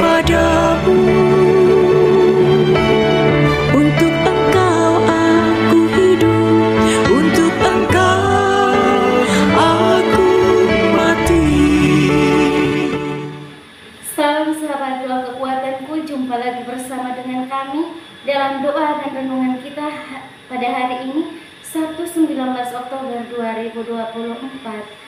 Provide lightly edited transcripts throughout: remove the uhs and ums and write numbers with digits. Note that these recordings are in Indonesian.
padamu. Untuk Engkau aku hidup, untuk Engkau aku mati. Salam sahabat doa kekuatanku, jumpa lagi bersama dengan kami dalam doa dan renungan kita pada hari ini, Sabtu 19 Oktober 2024.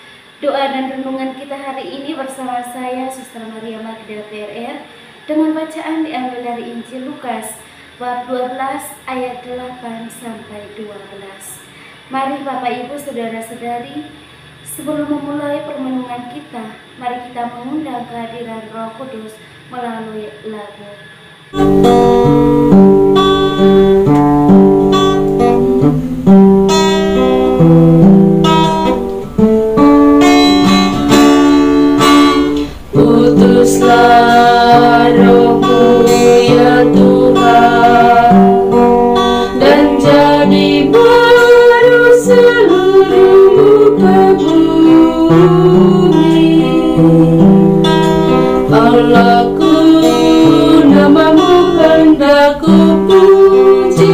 Doa dan renungan kita hari ini bersama saya, Suster Maria Magda PRR, dengan bacaan diambil dari Injil Lukas, bab 12 ayat 8 sampai 12. Mari Bapak Ibu Saudara-saudari, sebelum memulai permenungan kita, mari kita mengundang kehadiran Roh Kudus melalui lagu. Utuslah Roh-Mu ya Tuhan, dan jadi baru seluruh muka bumi. Allahku, nama-Mu hendak ku puji.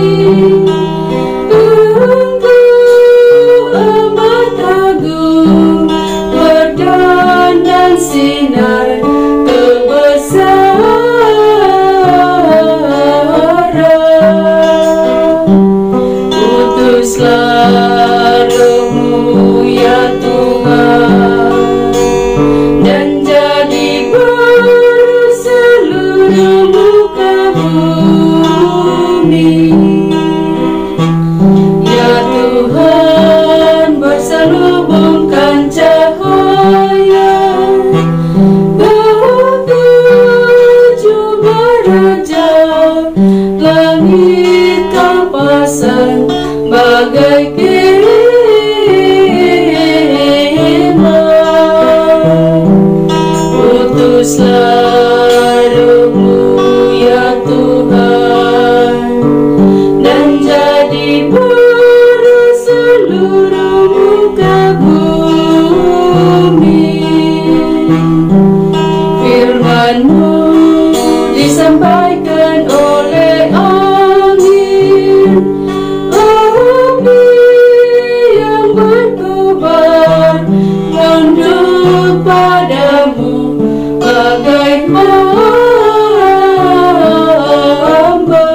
Engkau amat agung, berdandan sinar kebesaran. Utuslah Roh-Mu ya Tuhan, dan jadi baru seluruh muka bumi. Ya Tuhan, berselubungkan cahaya ketujuh raja, langit Kau pasang bagai kemah. Utuslah Roh-Mu ya Tuhan, dan jadi baru seluruh muka bumi. Firman-Mu disampaikan oleh angin, angin yang berkobar menunduk padamu bagai hamba.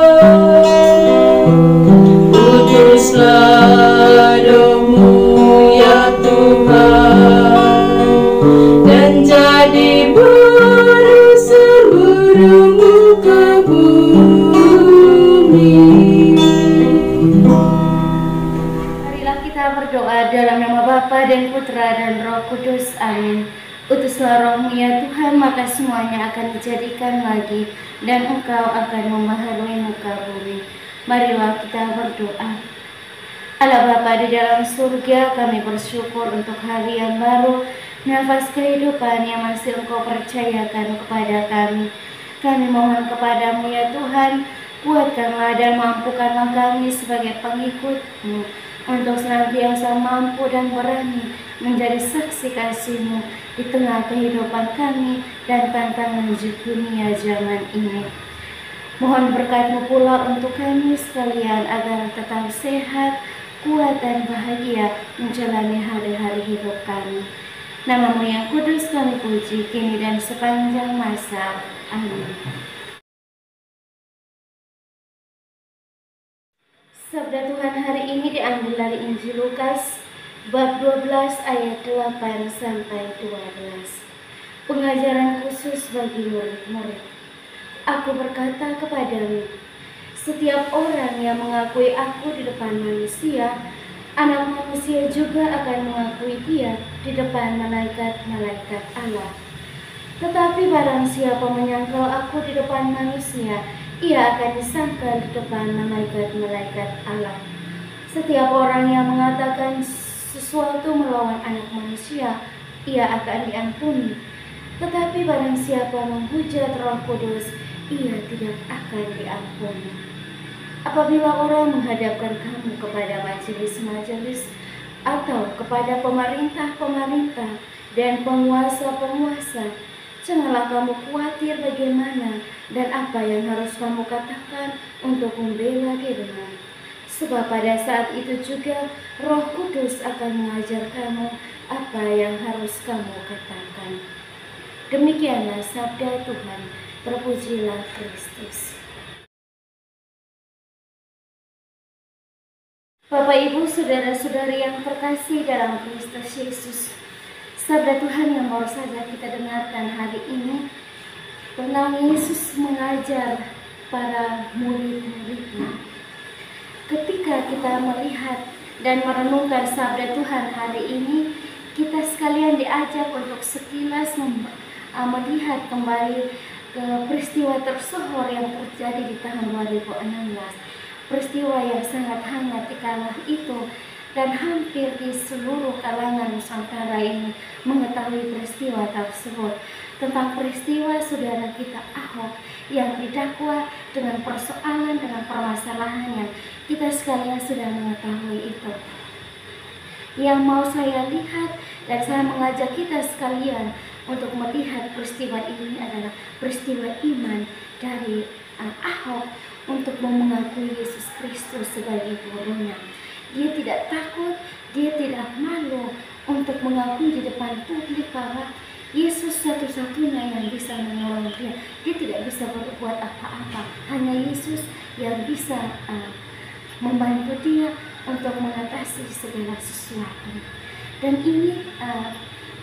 Utuslah Roh-Mu ya Tuhan, dan jadi baru seluruh muka bumi. Marilah kita berdoa dalam nama Bapa dan Putra dan Roh Kudus. Amin. Utuslah Roh-Mu ya Tuhan, maka semuanya akan dijadikan lagi, dan Engkau akan membaharui muka bumi. Marilah kita berdoa. Allah Bapa di dalam surga, kami bersyukur untuk hari yang baru, nafas kehidupan yang masih Engkau percayakan kepada kami. Kami mohon kepadamu ya Tuhan, kuatkanlah dan mampukanlah kami sebagai pengikut-Mu untuk senantiasa mampu dan berani menjadi saksi kasih-Mu di tengah kehidupan kami dan tantangan dunia zaman ini. Mohon berkat-Mu pula untuk kami sekalian agar tetap sehat, kuat dan bahagia menjalani hari-hari hidup kami. Nama-Mu yang kudus kami puji kini dan sepanjang masa. Amin. Sabda Tuhan hari ini diambil dari Injil Lukas bab 12 ayat 8 sampai 12. Pengajaran khusus bagi murid-murid. Aku berkata kepadamu, setiap orang yang mengakui aku di depan manusia, Anak Manusia juga akan mengakui dia di depan malaikat-malaikat Allah. Tetapi barang siapa menyangkal aku di depan manusia, ia akan disangkal di depan malaikat-malaikat Allah. Setiap orang yang mengatakan sesuatu melawan Anak Manusia, ia akan diampuni. Tetapi barang siapa menghujat Roh Kudus, ia tidak akan diampuni. Apabila orang menghadapkan kamu kepada majelis-majelis atau kepada pemerintah-pemerintah dan penguasa-penguasa, Janganlah kamu khawatir bagaimana dan apa yang harus kamu katakan untuk membela dirimu. Sebab pada saat itu juga Roh Kudus akan mengajar kamu apa yang harus kamu katakan. Demikianlah sabda Tuhan. Terpujilah Kristus. Bapak, Ibu, saudara-saudari yang terkasih dalam Kristus Yesus, sabda Tuhan yang baru saja kita dengarkan hari ini tentang Yesus mengajar para murid-muridnya. Ketika kita melihat dan merenungkan sabda Tuhan hari ini, kita sekalian diajak untuk sekilas melihat kembali ke peristiwa tersohor yang terjadi di tahun 2016. Peristiwa yang sangat hangat di kala itu, dan hampir di seluruh kalangan Nusantara ini mengetahui peristiwa tersebut. Tentang peristiwa saudara kita Ahok yang didakwa dengan persoalan, dengan permasalahannya. Kita sekalian sudah mengetahui itu. Yang mau saya lihat dan saya mengajak kita sekalian untuk melihat peristiwa ini adalah peristiwa iman dari Ahok untuk mengakui Yesus Kristus sebagai gurunya. Dia tidak takut, dia tidak malu untuk mengakui di depan publik bahwa Yesus satu-satunya yang bisa menolong dia. Dia tidak bisa berbuat apa-apa, hanya Yesus yang bisa membantu dia untuk mengatasi segala sesuatu. Dan ini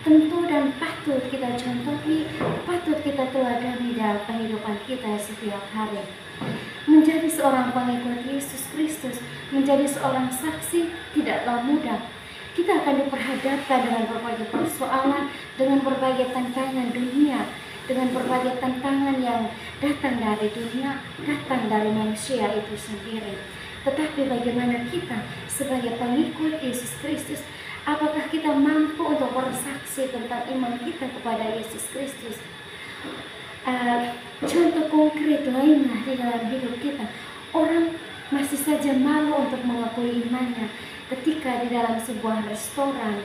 tentu dan patut kita contohi, patut kita teladani dalam kehidupan kita setiap hari. Menjadi seorang pengikut Yesus Kristus, menjadi seorang saksi tidaklah mudah. Kita akan diperhadapkan dengan berbagai persoalan, dengan berbagai tantangan dunia, dengan berbagai tantangan yang datang dari dunia, datang dari manusia itu sendiri. Tetapi bagaimana kita sebagai pengikut Yesus Kristus, apakah kita mampu untuk bersaksi tentang iman kita kepada Yesus Kristus? Contoh konkret lainnya di dalam hidup kita, orang masih saja malu untuk mengakui imannya ketika di dalam sebuah restoran,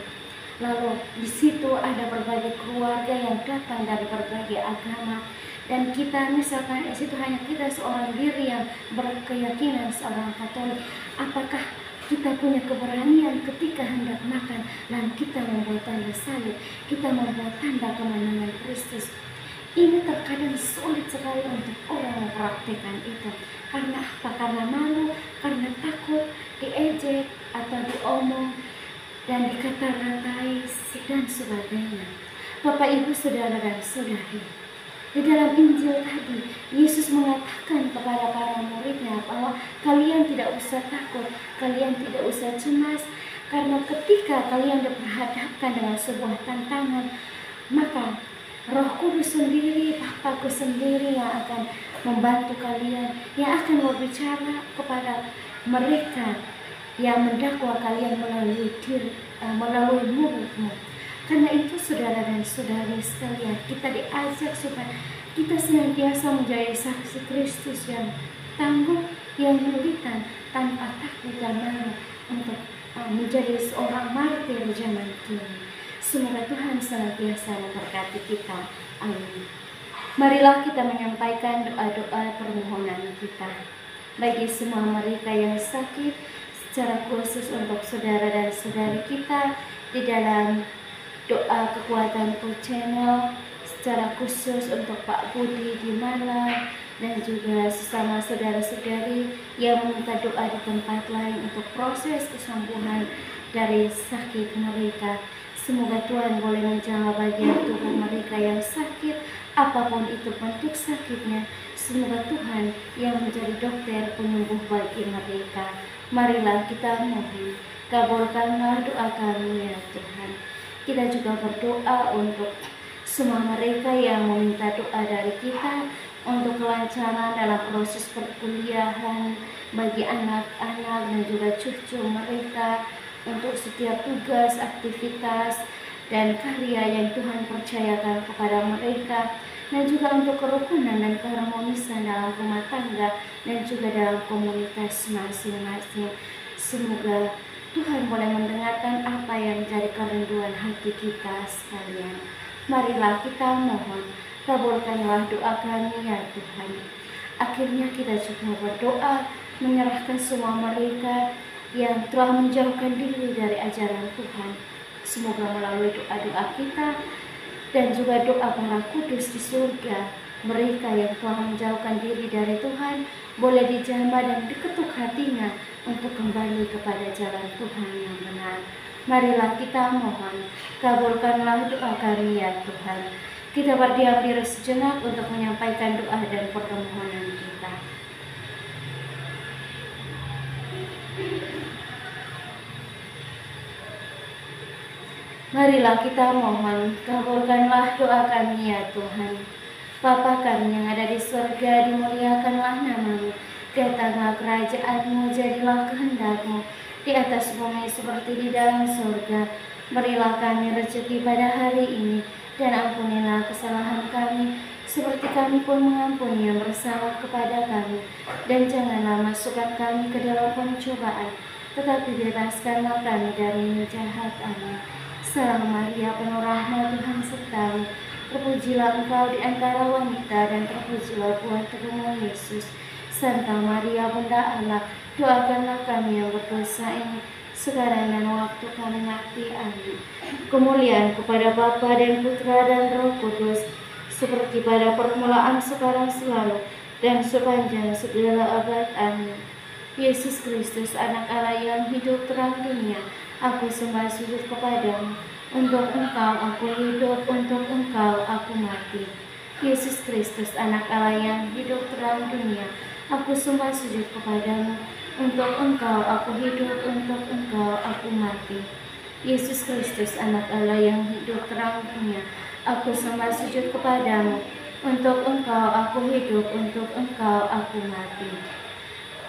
lalu di situ ada berbagai keluarga yang datang dari berbagai agama, dan kita misalkan di situ hanya kita seorang diri yang berkeyakinan seorang Katolik. Apakah kita punya keberanian ketika hendak makan dan kita membuat tanda salib, kita membuat tanda kemenangan Kristus? Ini terkadang sulit sekali untuk orang mempraktikkan itu. Karena apa? Karena malu, karena takut diejek atau diomong dan dikata-katai dan sebagainya. Bapak, Ibu, saudara dan saudari, di dalam Injil tadi Yesus mengatakan kepada para muridnya bahwa kalian tidak usah takut, kalian tidak usah cemas, karena ketika kalian diperhadapkan dengan sebuah tantangan, maka Roh Kudus sendiri, Bapakku sendiri yang akan membantu kalian, yang akan berbicara kepada mereka yang mendakwa kalian melalui mulutmu. Karena itu saudara dan saudari sekalian, kita diajak supaya kita senantiasa menjadi saksi Kristus yang tangguh, yang militan, tanpa takut dan malu untuk menjadi seorang martir zaman kini. Semoga Tuhan senantiasa memberkati kita. Amin. Marilah kita menyampaikan doa-doa permohonan kita bagi semua mereka yang sakit, secara khusus untuk saudara dan saudari kita di dalam doa kekuatan channel, secara khusus untuk Pak Budi di Malang, dan juga sesama saudara-saudari yang meminta doa di tempat lain untuk proses kesembuhan dari sakit mereka. Semoga Tuhan boleh menjamah bagian tubuh mereka yang sakit, apapun itu bentuk sakitnya. Semoga Tuhan yang menjadi dokter penyembuh bagi mereka. Marilah kita mohon, kabulkanlah doa kami ya Tuhan. Kita juga berdoa untuk semua mereka yang meminta doa dari kita untuk kelancaran dalam proses perkuliahan bagi anak-anak dan juga cucu mereka, untuk setiap tugas, aktivitas, dan karya yang Tuhan percayakan kepada mereka, dan juga untuk kerukunan dan keharmonisan dalam rumah tangga dan juga dalam komunitas masing-masing. Semoga Tuhan boleh mendengarkan apa yang menjadi kerinduan hati kita sekalian. Marilah kita mohon kabulkanlah doa kami ya Tuhan. Akhirnya kita juga berdoa menyerahkan semua mereka yang telah menjauhkan diri dari ajaran Tuhan. Semoga melalui doa-doa kita dan juga doa para kudus di surga, mereka yang telah menjauhkan diri dari Tuhan boleh dijamah dan diketuk hatinya untuk kembali kepada jalan Tuhan yang benar. Marilah kita mohon, kabulkanlah doa kami ya Tuhan. Kita berdiam diri sejenak untuk menyampaikan doa dan permohonan kita. Marilah kita mohon, kabulkanlah doa kami ya Tuhan. Bapa kami yang ada di surga, dimuliakanlah nama-Mu. Datanglah kerajaan-Mu, jadilah kehendak-Mu di atas bumi seperti di dalam surga. Berilah kami rezeki pada hari ini, dan ampunilah kesalahan kami, seperti kami pun mengampuni yang bersalah kepada kami. Dan janganlah masukkan kami ke dalam pencobaan, tetapi bebaskanlah kami dari yang jahat. Amin. Salam Maria, penuh rahmat, Tuhan sertamu. Terpujilah Engkau di antara wanita, dan terpujilah buah tubuhmu Yesus. Santa Maria, Bunda Allah, doakanlah kami yang berdosa ini, sekarang dan waktu kami mati. Amin. Kemuliaan kepada Bapa dan Putra dan Roh Kudus, seperti pada permulaan, sekarang, selalu, dan sepanjang segala abad. Amin. Yesus Kristus, Anak Allah yang hidup terang dunia, aku sembah sujud kepadamu. Untuk Engkau aku hidup, untuk Engkau aku mati. Yesus Kristus, Anak Allah yang hidup terang dunia, aku sembah sujud kepadamu. Untuk Engkau aku hidup, untuk Engkau aku mati. Yesus Kristus, Anak Allah yang hidup terang dunia, aku sembah sujud kepadamu. Untuk Engkau aku hidup, untuk Engkau aku mati.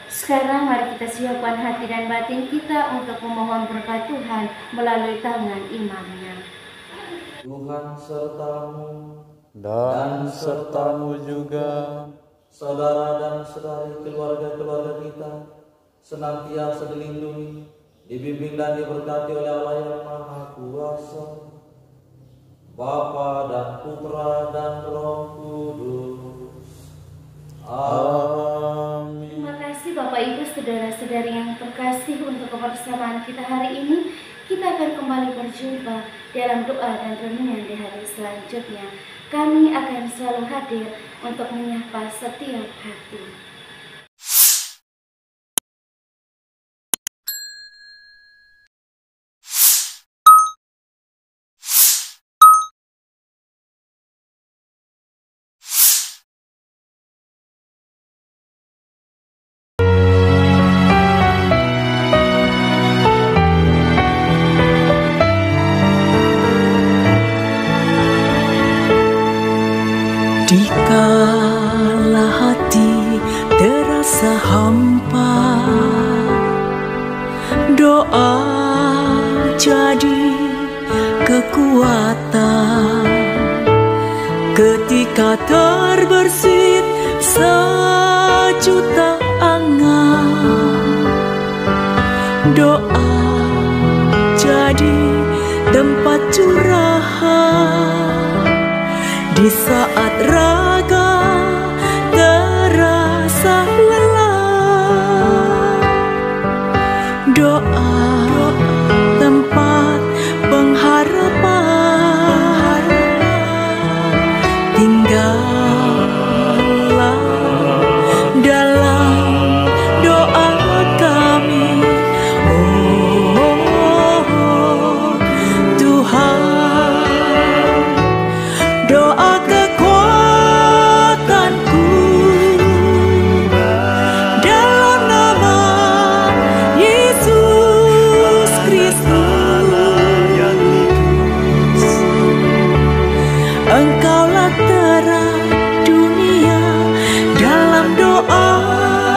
Sekarang mari kita siapkan hati dan batin kita untuk memohon berkat Tuhan melalui tangan imamnya. Tuhan sertamu dan sertamu juga, saudara dan saudari keluarga-keluarga kita senantiasa dilindungi, dibimbing dan diberkati oleh Allah yang Maha Kuasa, Bapa dan Putra dan Roh Kudus. Amin. Terima kasih Bapak Ibu saudara-saudari yang terkasih untuk kebersamaan kita hari ini. Kita akan kembali berjumpa dalam doa dan renungan di hari selanjutnya. Kami akan selalu hadir untuk menyapa setiap hati. Dikala hati terasa hampa, doa jadi kekuatan. Ketika terbersit sejuta angan, doa jadi tempat curahan. Di saat raga terasa lelah, doa tempat pengharapan. Tinggallah dalam doa kami, oh Tuhan. Doa kekuatanku dalam nama Yesus Kristus. Engkaulah terang dunia, dalam doa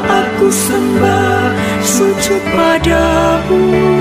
aku sembah sujud padamu.